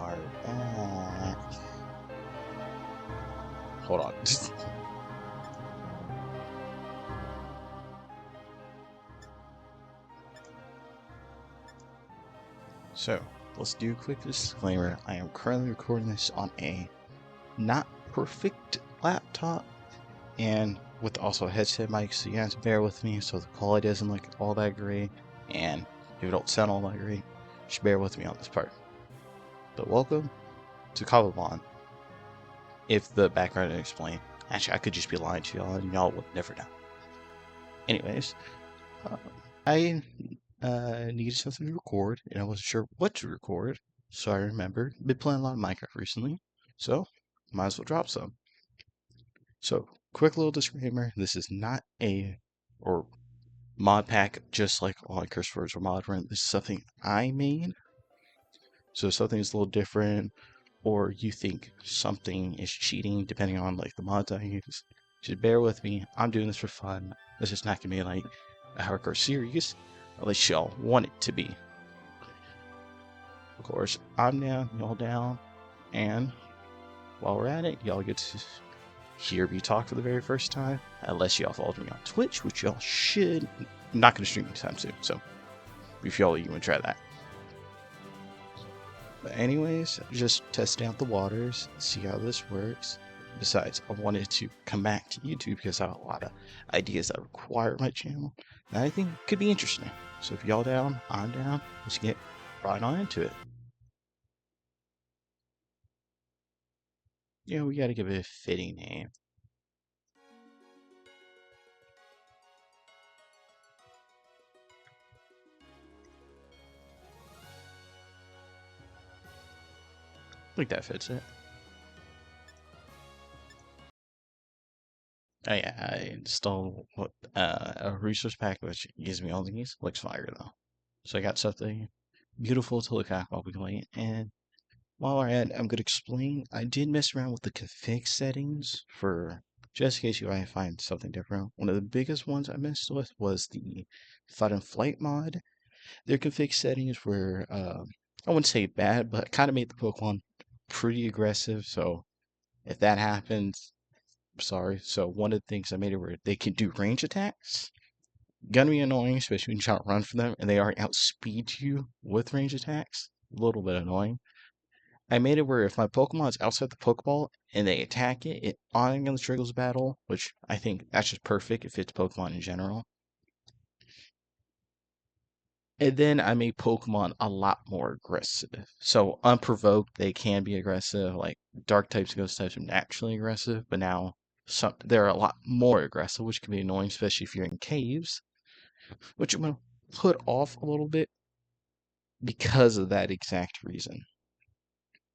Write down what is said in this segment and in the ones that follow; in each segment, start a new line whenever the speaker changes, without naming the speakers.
are back. Hold on. So, let's do a quick disclaimer. I am currently recording this on a not perfect laptop and with also a headset mic, so you have to bear with me so the quality doesn't look all that great, and if it don't sound all that great, just bear with me on this part. But welcome to Cobblemon. If the background didn't explain, actually I could just be lying to y'all and y'all would never know. Anyways, I needed something to record, and I wasn't sure what to record, so I remembered been playing a lot of Minecraft recently, so might as well drop some. So, quick little disclaimer: this is not a or mod pack, just like all curse words or mod run. This is something I made, so if something is a little different, or you think something is cheating, depending on like the mods I use, just bear with me. I'm doing this for fun. This is not gonna be like a hardcore series, unless y'all want it to be. Of course, I'm down, y'all down, and while we're at it, y'all get to hear me talk for the very first time, unless y'all followed me on Twitch, which y'all should. I'm not going to stream anytime soon, so if y'all even try that. But anyways, just testing out the waters, see how this works. Besides, I wanted to come back to YouTube because I have a lot of ideas that require my channel that I think could be interesting. So if y'all down, I'm down. Let's get right on into it. You know, we gotta give it a fitting name. I think that fits it. Oh yeah, I installed a resource pack which gives me all these. Looks fire though. So I got something beautiful to look at while we play. And while we're at it, I'm gonna explain. I did mess around with the config settings for just in case you might find something different. One of the biggest ones I messed with was the Fight and Flight mod. Their config settings were I wouldn't say bad, but kind of made the Pokemon pretty aggressive. So if that happens, sorry. So one of the things I made it where they can do range attacks. Gonna be annoying, especially when you try to run for them and they already outspeed you with range attacks. A little bit annoying. I made it where if my Pokemon is outside the Pokeball and they attack it, it automatically triggers battle, which I think that's just perfect. It fits Pokemon in general. And then I made Pokemon a lot more aggressive. So unprovoked, they can be aggressive. Like Dark types, Ghost types are naturally aggressive, but now they're a lot more aggressive, which can be annoying, especially if you're in caves, which I'm gonna put off a little bit because of that exact reason.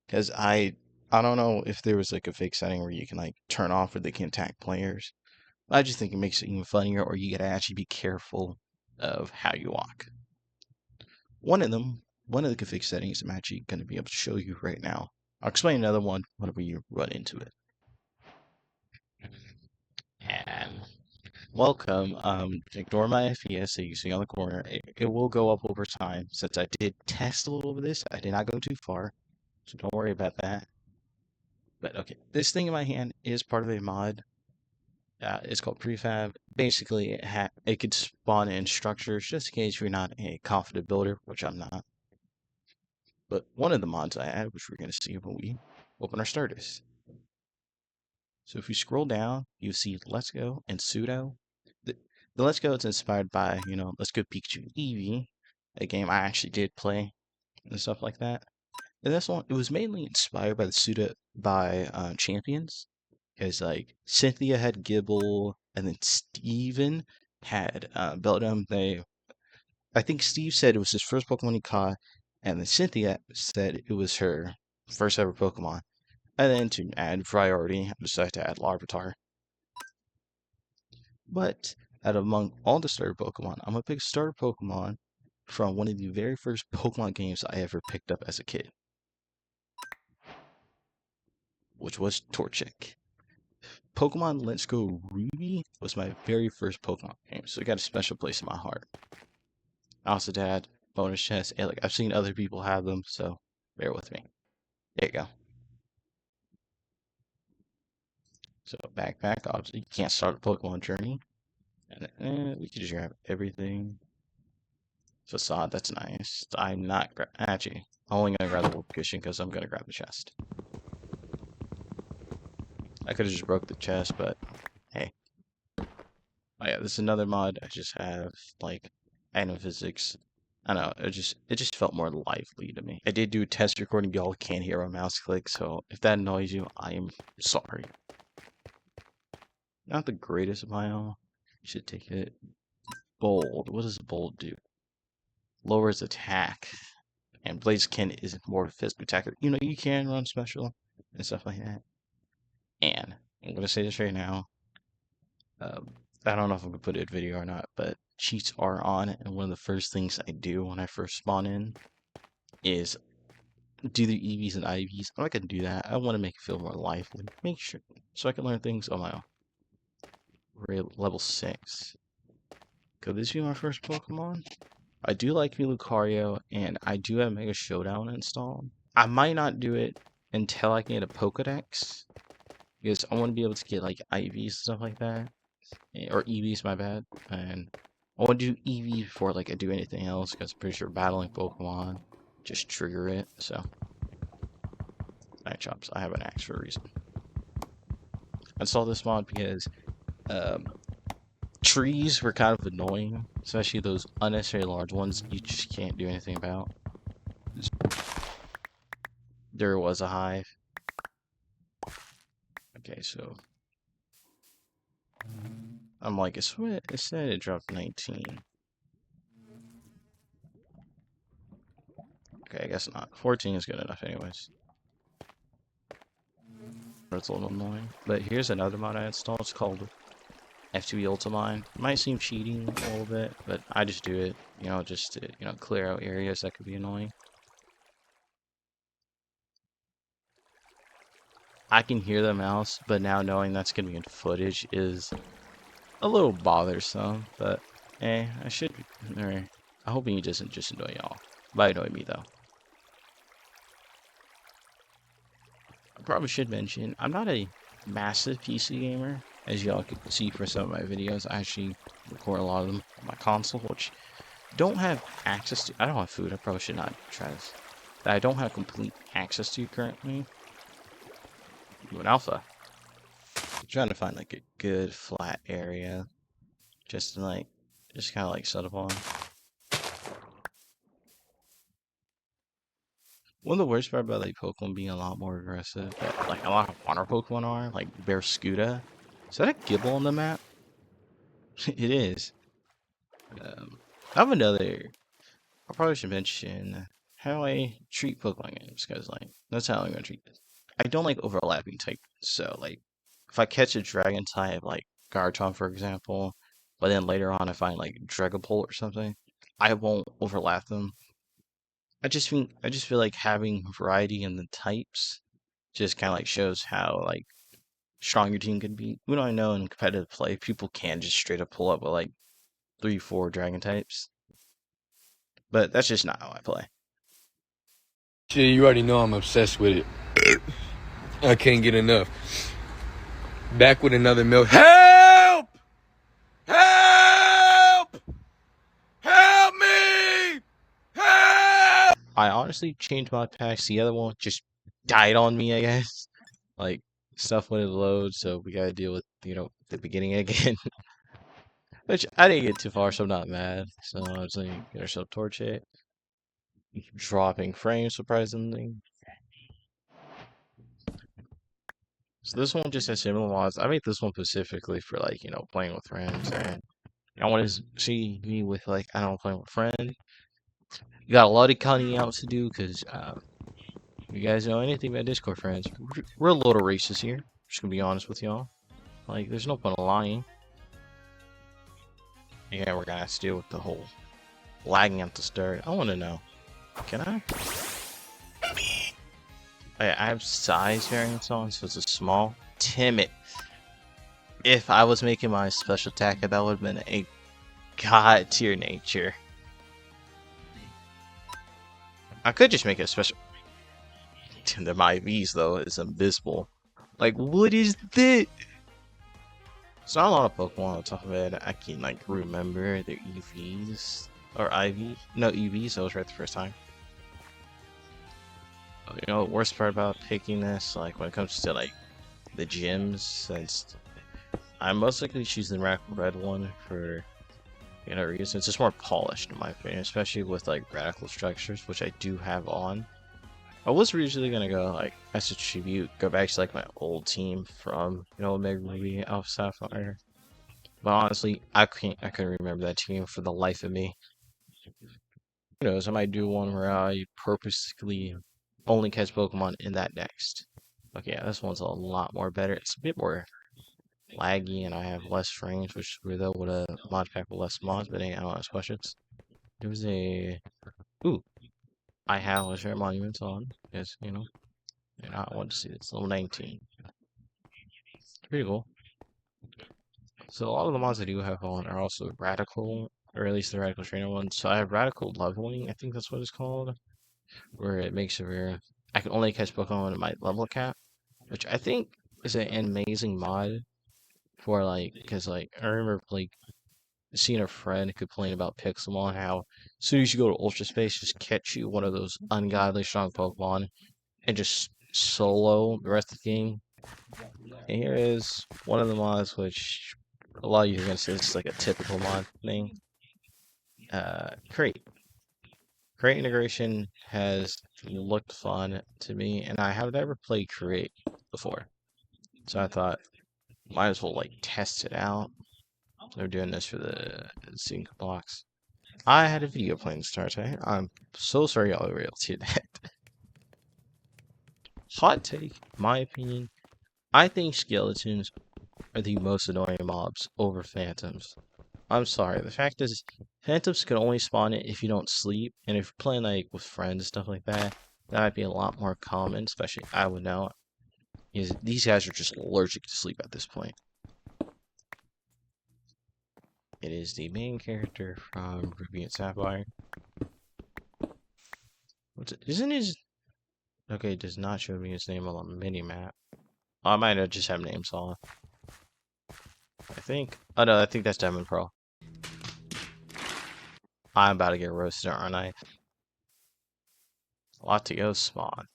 Because I don't know if there was like a fake setting where you can like turn off or they can attack players. I just think it makes it even funnier, or you gotta actually be careful of how you walk. One of the config settings I'm actually going to be able to show you right now. I'll explain another one whenever you run into it. And welcome. Ignore my FPS that you see on the corner. It will go up over time. Since I did test a little bit of this, I did not go too far, so don't worry about that. But okay, this thing in my hand is part of a mod. It's called Prefab. Basically, it could spawn in structures just in case you're not a confident builder, which I'm not. But one of the mods I added, which we're going to see when we open our starters. So if you scroll down, you see Let's Go and Pseudo. The Let's Go is inspired by, Let's Go Pikachu and Eevee, a game I actually did play and stuff like that. And this one, it was mainly inspired by the Pseudo Champions. Because like Cynthia had Gibble, and then Steven had Beldum. I think Steve said it was his first Pokemon he caught, and then Cynthia said it was her first ever Pokemon. And then to add priority, I decided to add Larvitar. But out of among all the starter Pokemon, I'm gonna pick starter Pokemon from one of the very first Pokemon games I ever picked up as a kid, which was Torchic. Pokemon Let's Go Ruby was my very first Pokemon game, so it got a special place in my heart. I also had bonus chests, and like I've seen other people have them, so bear with me. There you go. So backpack, obviously you can't start a Pokemon journey. And we can just grab everything. Facade, that's nice. I'm not actually. I'm only gonna grab the wolf cushion because I'm gonna grab the chest. I could have just broke the chest, but hey. Oh yeah, this is another mod. I just have like item physics. I don't know. It just felt more lively to me. I did do a test recording. Y'all can't hear a mouse click, so if that annoys you, I am sorry. Not the greatest biome. Should take it. Bold. What does bold do? Lowers attack. And Blaziken is more physical attacker. You know, you can run special and stuff like that. And I'm gonna say this right now. Um, I don't know if I'm gonna put it in video or not, but cheats are on, and one of the first things I do when I first spawn in is do the EVs and IVs. I'm not gonna do that. I want to make it feel more lively. Make sure so I can learn things on my own. We're at level 6. Could this be my first Pokemon? I do like Lucario, and I do have Mega Showdown installed. I might not do it until I can get a Pokedex, because I want to be able to get like IVs and stuff like that, or EVs, my bad. And I want to do EV before like I do anything else, because I'm pretty sure battling Pokemon just trigger it. So, Night Chops, I have an axe for a reason. I installed this mod because trees were kind of annoying, especially those unnecessary large ones you just can't do anything about. There was a hive. Okay, so I'm like, it said it dropped 19. Okay, I guess not. 14 is good enough anyways. That's a little annoying. But here's another mod I installed. It's called F2E Ultimine. It might seem cheating a little bit, but I just do it, you know, just to, you know, clear out areas that could be annoying. I can hear the mouse, but now knowing that's going to be in footage is a little bothersome, but I should, or I'm hoping he doesn't just annoy y'all. Might annoy me though. I probably should mention, I'm not a massive PC gamer. As y'all can see for some of my videos, I actually record a lot of them on my console, which don't have access to. I don't have food. I probably should not try this. That I don't have complete access to currently. Do an alpha. I'm trying to find like a good flat area, just to like, just kind of like set up on. One of the worst part about like Pokemon being a lot more aggressive, that like a lot of water Pokemon are, like Barraskewda. Is that a Gibble on the map? It is. I have another. I probably should mention how I treat Pokemon games, because like that's how I'm gonna treat this. I don't like overlapping types. So like, if I catch a Dragon type, like Garchomp for example, but then later on I find like Dragapult or something, I won't overlap them. I just feel like having variety in the types just kind of like shows how like strong your team can be. Even though I know in competitive play, people can just straight up pull up with like 3, 4 dragon types, but that's just not how I play.
Shit, you already know I'm obsessed with it. I can't get enough. Back with another milk. Help! Help! Help me! Help!
I honestly changed my packs. The other one just died on me, I guess. Like stuff wouldn't load, so we gotta deal with, you know, the beginning again. Which I didn't get too far, so I'm not mad. So I was like, get ourselves torch it. Dropping frames surprisingly. So this one just has similar mods. I made this one specifically for like, you know, playing with friends, and I want to see me with like, I don't know, playing with friends. You got a lot of cutting out to do because you guys know anything about Discord friends, we're a little racist here. Just gonna be honest with y'all. Like, there's no point in lying. Yeah, we're gonna have to deal with the whole lagging at the start. I want to know. Can I? I have size variance on, so it's a small. Timid. If I was making my special attack, that would have been a god tier nature. I could just make it a special. The IVs though is abysmal. Like, what is this? So not a lot of Pokemon on top of it. I can like remember their EVs or IV. No EVs. I was right the first time. You know, the worst part about picking this, like when it comes to like the gyms, since I'm most likely choosing the red one for reason. It's just more polished in my opinion, especially with like radical structures, which I do have on. I was originally gonna go like as a tribute, go back to like my old team from Omega Ruby, Alpha Sapphire. But honestly, I couldn't remember that team for the life of me. Who knows? I might do one where I purposely only catch Pokemon in that next. Okay, yeah, this one's a lot more better. It's a bit more laggy, and I have less frames, which is weird though with a mod pack with less mods. But hey, I don't ask questions. There was a ooh, I have a share monuments on because you're not want to see this level 19. Pretty cool. So a lot of the mods I do have on are also radical, or at least the radical trainer ones. So I have radical leveling, I think that's what it's called, where it makes it where I can only catch Pokemon at my level cap, which I think is an amazing mod for like, because like I remember like seeing a friend complain about Pixelmon, how as soon as you go to Ultra Space, just catch you one of those ungodly strong Pokemon and just solo the rest of the game. And here is one of the mods which a lot of you are gonna say this is like a typical mod thing. Crate. Crate integration has looked fun to me, and I have never played Create before. So I thought might as well like test it out. They're doing this for the sync blocks. I had a video playing Starte. I'm so sorry y'all were able to hear that. Hot take, my opinion. I think skeletons are the most annoying mobs over phantoms. I'm sorry. The fact is, phantoms can only spawn it if you don't sleep, and if you're playing like with friends and stuff like that, that might be a lot more common. Especially I would know, because these guys are just allergic to sleep at this point. It is the main character from Ruby and Sapphire. Isn't his okay? It does not show me his name on the mini map. Oh, I might have just have names on. I think. Oh no, I think that's Diamond Pearl. I'm about to get roasted, aren't I? Latio spawn.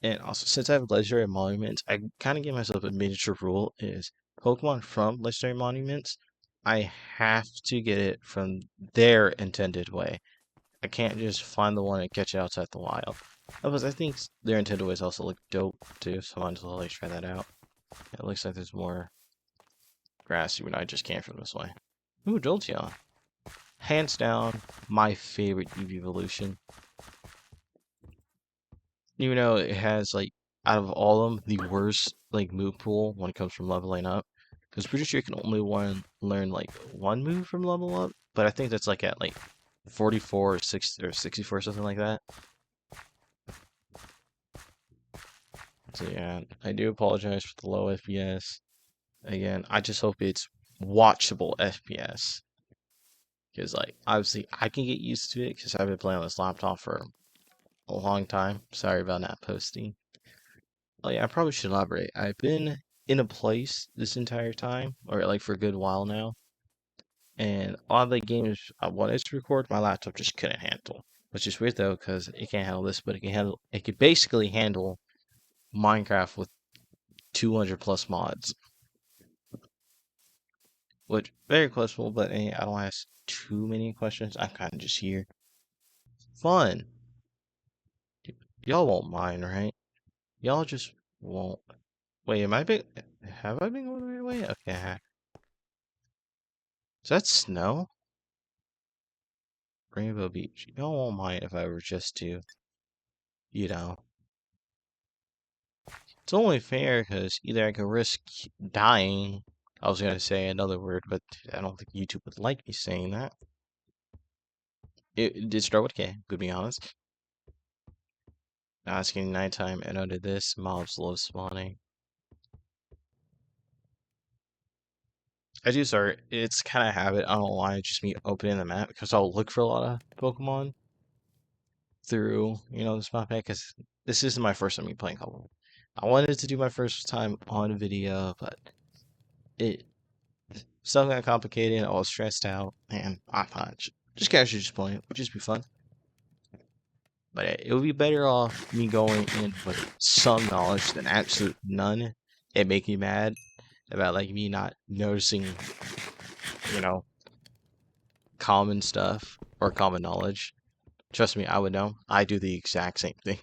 And also, since I have legendary monuments, I kind of give myself a miniature rule: is Pokemon from legendary monuments, I have to get it from their intended way. I can't just find the one and catch it outside the wild. Otherwise, I think their intended ways also look dope too, so I might as well like try that out. It looks like there's more grass, even though I just came from this way. Ooh, Jolteon. Hands down, my favorite EV evolution. Even though it has like out of all of them the worst like move pool when it comes from leveling up. Because pretty sure you can only learn like one move from level up, but I think that's like at like 44 or 60 or 64 or something like that. So yeah, I do apologize for the low FPS. Again, I just hope it's watchable FPS. Because like obviously I can get used to it because I've been playing on this laptop for a long time. Sorry about not posting. Oh yeah, I probably should elaborate. I've been in a place this entire time, or like for a good while now, and all the games I wanted to record, my laptop just couldn't handle. Which is weird though, because it can't handle this, but it could basically handle Minecraft with 200 plus mods, which very questionable. But hey, I don't ask too many questions. I'm kind of just here. Fun. Y'all won't mind, right? Y'all just won't. Wait, am I been? Have I been going the right way? Okay. Is that snow? Rainbow Beach. Y'all won't mind if I were just to, you know. It's only fair because either I could risk dying. I was gonna say another word, but I don't think YouTube would like me saying that. It did start with K, to be honest. Now it's getting nighttime, and under this, mobs love spawning. I do start. It's kind of habit. I don't know why. It's just me opening the map because I'll look for a lot of Pokemon through, this map pack. Because this is my first time playing Cobblemon. I wanted to do my first time on video, but it stuff got complicated. I was stressed out, and I thought just casually just playing it would just be fun. But it would be better off me going in with some knowledge than absolute none. It make me mad about like me not noticing, you know, common stuff or common knowledge. Trust me, I would know. I do the exact same thing.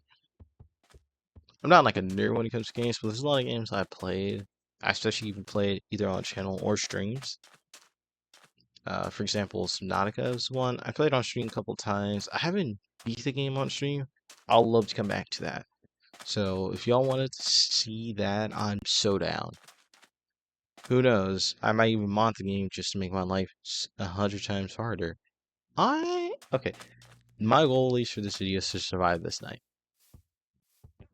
I'm not like a nerd when it comes to games, but there's a lot of games I played. I especially even played either on channel or streams. For example, Subnautica is one. I played on stream a couple times. I haven't beat the game on stream. I'll love to come back to that. So if y'all wanted to see that, I'm so down. Who knows? I might even mod the game just to make my life 100 times harder. Okay. My goal, at least for this video, is to survive this night.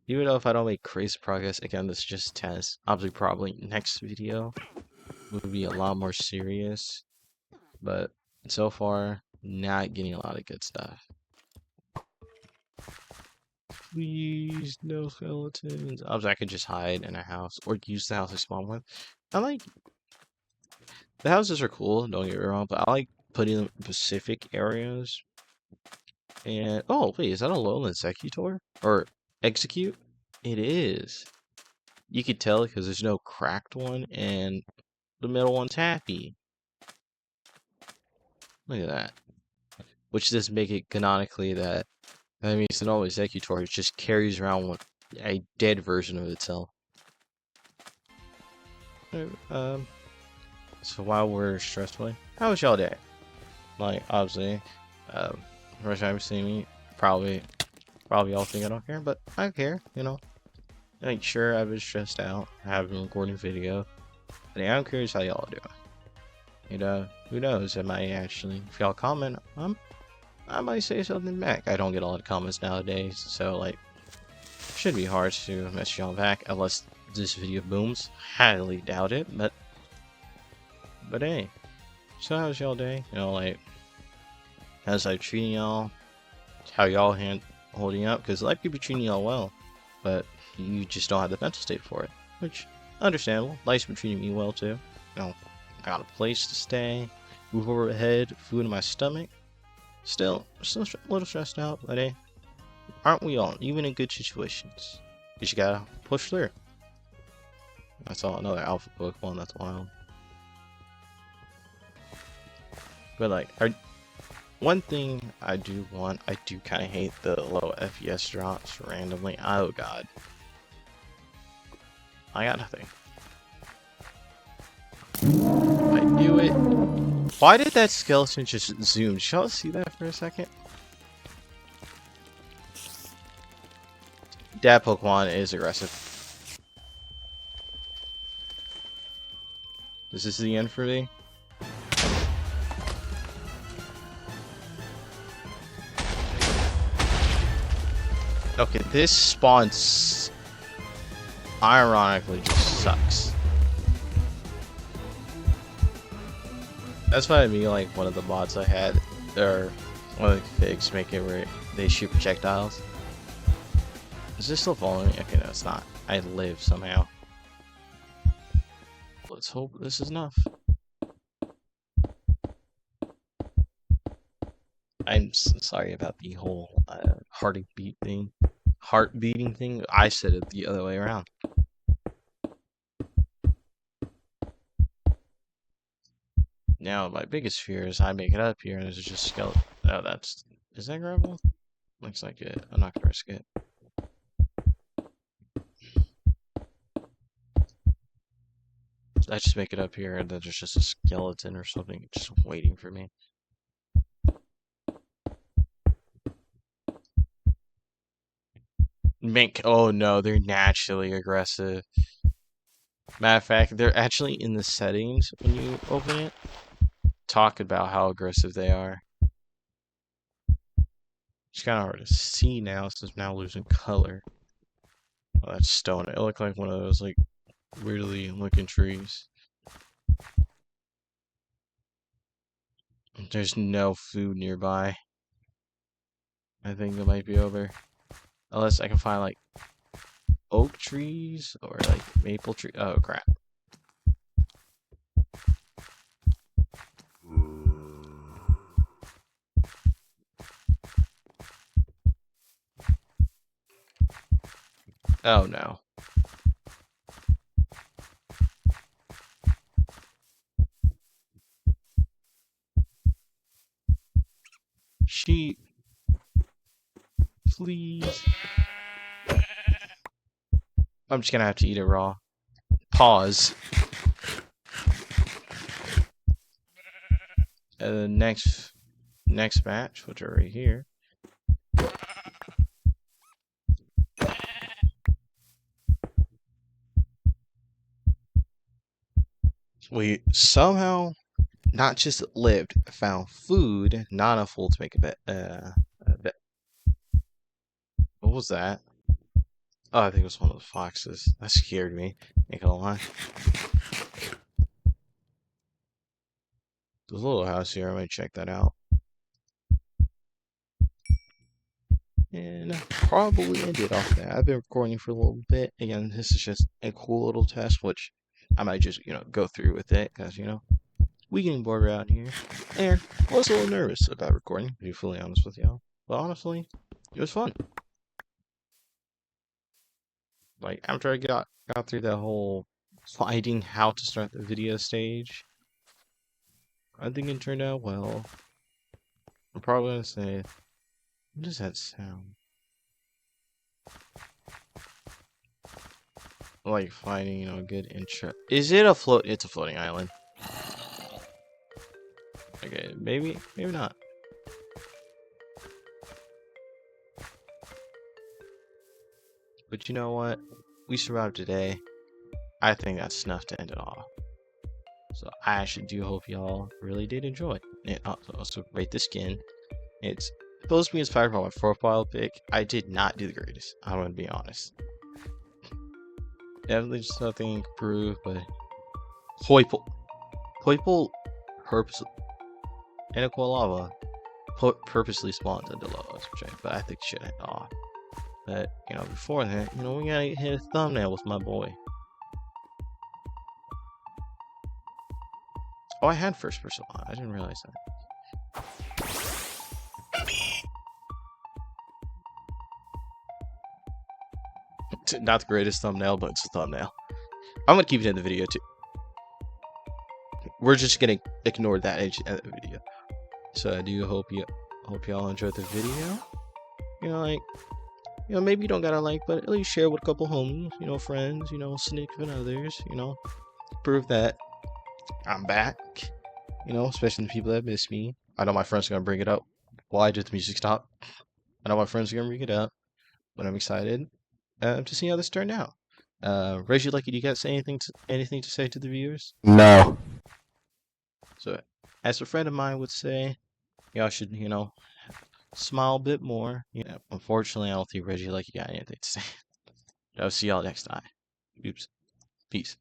Even though if I don't make crazy progress, again, this is just a test. Obviously, probably next video will be a lot more serious. But so far, not getting a lot of good stuff. Please, no skeletons. Obviously, I could just hide in a house or use the house I spawn with. I like the houses are cool, don't get me wrong, but I like putting them in specific areas. And oh wait, is that a lowland executor or execute? It is. You could tell because there's no cracked one, and the middle one's happy. Look at that. Which does make it canonically that means the normal executor just carries around with a dead version of itself. So while we're stressed playing, how was y'all day? Like, obviously, first time seeing me, probably y'all think I don't care, but I care, you know. Like, sure, I've been stressed out, I haven't been recording video, but I'm curious how y'all doing. You know, who knows, I might actually, if y'all comment, I might say something back. I don't get a lot of comments nowadays, so, like, should be hard to message y'all back, unless this video booms. Highly doubt it, but hey. So how's y'all day? You know, like, how's life treating y'all? How y'all holding up? Because life could be treating y'all well, but you just don't have the mental state for it, which understandable. Life's been treating me well too. You know, I got a place to stay, roof over my head, food in my stomach. Still a little stressed out, but hey, aren't we all? Even in good situations, you just gotta push through. I saw another alpha Pokemon. That's wild. But like, one thing I do kind of hate the low FPS drops randomly. Oh god. I got nothing. I knew it. Why did that skeleton just zoom? Did y'all see that for a second? That Pokemon is aggressive. Is this the end for me? Okay, this spawn ironically just sucks. That's what I mean, like one of the mods I had, or one of the figs make it where they shoot projectiles. Is this still following me? Okay, no, it's not. I live somehow. Let's hope this is enough. I'm sorry about the whole heart beating thing. I said it the other way around. Now, my biggest fear is I make it up here and there's just a skeleton. Oh, is that gravel? Looks like it. I'm not gonna risk it. I just make it up here and then there's just a skeleton or something just waiting for me. Mink. Oh no, they're naturally aggressive. Matter of fact, they're actually in the settings when you open it. Talk about how aggressive they are. It's kind of hard to see now since I'm now losing color. Oh, that's stone. It looked like one of those like weirdly looking trees. There's no food nearby. I think it might be over. Unless I can find like oak trees or like maple tree. Oh crap. Oh no. Sheep, please. I'm just gonna have to eat it raw. Pause. The next match, which are right here. We somehow not just lived, found food, not enough fuel to make a bet. What was that? Oh, I think it was one of the foxes. That scared me. Ain't gonna lie. There's a little house here. I might check that out. And probably end it off there. I've been recording for a little bit. Again, this is just a cool little test, which I might just, go through with it, because, we getting bored around here. And I was a little nervous about recording, to be fully honest with y'all. But honestly, it was fun. Like, after I got through that whole finding how to start the video stage, I think it turned out well. I'm probably gonna say, what does that sound? Like finding, a good intro. Is it a float? It's a floating island. Okay, maybe not. But you know what? We survived today. I think that's enough to end it off. So I actually do hope y'all really did enjoy. And also rate the skin. It's supposed to be inspired by my profile pic. I did not do the greatest. I'm gonna be honest. Definitely just nothing to prove, but Hoiple purposely and a lava purposely spawned into lava, but I think shit off. But before that, we gotta hit a thumbnail with my boy. Oh, I had first person on. I didn't realize that. Not the greatest thumbnail, but it's a thumbnail. I'm gonna keep it in the video too. We're just gonna ignore that edge of the video. So I do hope y'all enjoyed the video. Maybe you don't gotta like, but at least share with a couple homies, friends, significant others, prove that I'm back, especially the people that miss me. I know my friends are gonna bring it up. Why did the music stop? I know my friends are gonna bring it up, but I'm excited to see how this turned out. Reggie, Lucky, do you guys say anything to say to the viewers?
No.
So, as a friend of mine would say, y'all should, smile a bit more. Unfortunately, I don't think Reggie Lucky got anything to say. I'll see y'all next time. Oops. Peace.